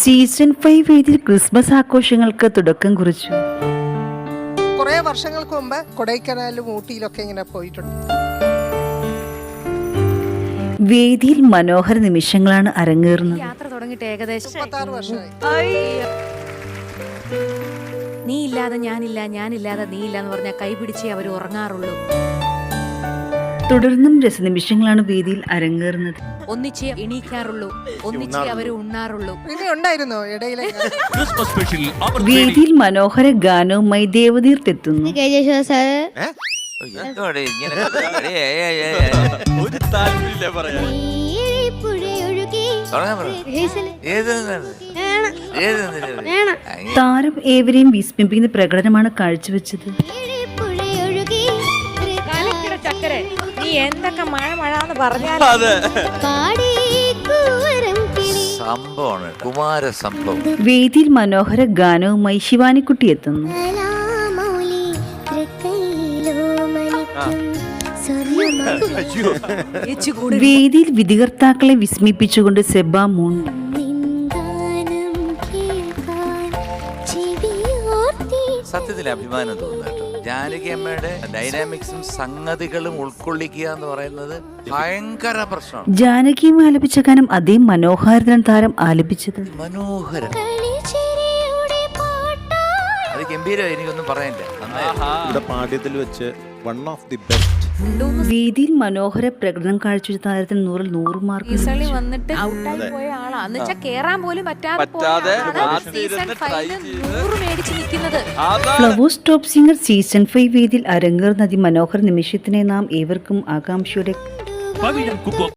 Season 5 വേദിയിൽ Christmas ആഘോഷങ്ങൾക്ക് തുടക്കം കുറിച്ചു. കുറെ വർഷങ്ങൾക്ക് മുമ്പ് കൊടൈക്കനാലിലും ഊട്ടിയിലൊക്കെ ഇങ്ങനെ പോയിട്ടുണ്ട്. വേദിയിൽ മനോഹര നിമിഷങ്ങളാണ് അരങ്ങേറുന്നത്. യാത്ര തുടങ്ങിയിട്ട് ഏകദേശം 36 വർഷമായി. നീ ഇല്ലാതെ ഞാനില്ല, ഞാനില്ലാതെ നീ ഇല്ല എന്ന് പറഞ്ഞാൽ കൈപിടിച്ചേ അവർ ഉറങ്ങാറുള്ളൂ. തുടർന്നും രസനിമിഷങ്ങളാണ് വേദിയിൽ അരങ്ങേറുന്നത്. ഒന്നിച്ചേ എണീക്കാറുള്ളൂ, ഒന്നിച്ചേ അവർ ഉണ്ണാറുള്ളൂ. പിന്നെ ഉണ്ടായിരുന്നോ ഇടയിലെ? വേദിയിൽ മനോഹര ഗാനവുമായി ദേവതീർത്തെത്തുന്നു. താരം ഏവരെയും വിസ്മയിപ്പിക്കുന്ന പ്രകടനമാണ് കാഴ്ചവെച്ചത്. നീ എന്തൊക്കെ മഴ എന്ന് പറഞ്ഞാലും വേദിയിൽ മനോഹര ഗാനവുമായി ശിവാനിക്കുട്ടി എത്തുന്നു. വേദിയിൽ വിധികർത്താക്കളെ വിസ്മയിപ്പിച്ചുകൊണ്ട് സെബ മൂൺ. സത്യത്തിൽ അഭിമാനം തോന്നുന്നു. ജാനകി അമ്മയുടെ ഡൈനാമിക്സും സംഗതികളും ഉൾക്കൊള്ളിക്കുക എന്ന് പറയുന്നത് ഭയങ്കര പ്രശ്നമാണ്. ജാനകിയും ആലപിച്ച ഗാനം അതേ മനോഹാരിതൻ താരം ആലപിച്ചത്. മനോഹരം, അത് ഗംഭീരം. എനിക്കൊന്നും പറയാനില്ല. പാഠ്യത്തിൽ വെച്ച് വൺ ഓഫ് ദി ബെസ്റ്റ്. വേദിയിൽ മനോഹര പ്രകടനം കാഴ്ചവെച്ച താരത്തിന് 100 മാർക്ക്. വന്നിട്ട് ഔട്ടായി പോയ ആളാ എന്നുവെച്ചാൽ കേറാൻ പോലും പറ്റാതെ സീസൺ 5 100 മേടിച്ച് നിൽക്കുന്നത്. ഫ്ലവേഴ്സ് ടോപ്പ് സിംഗർ സീസൺ 5 വേദിയിൽ അരങ്ങേറുന്ന അതിമനോഹര നിമിഷത്തിനെ നാം ഏവർക്കും ആകാംക്ഷയോടെ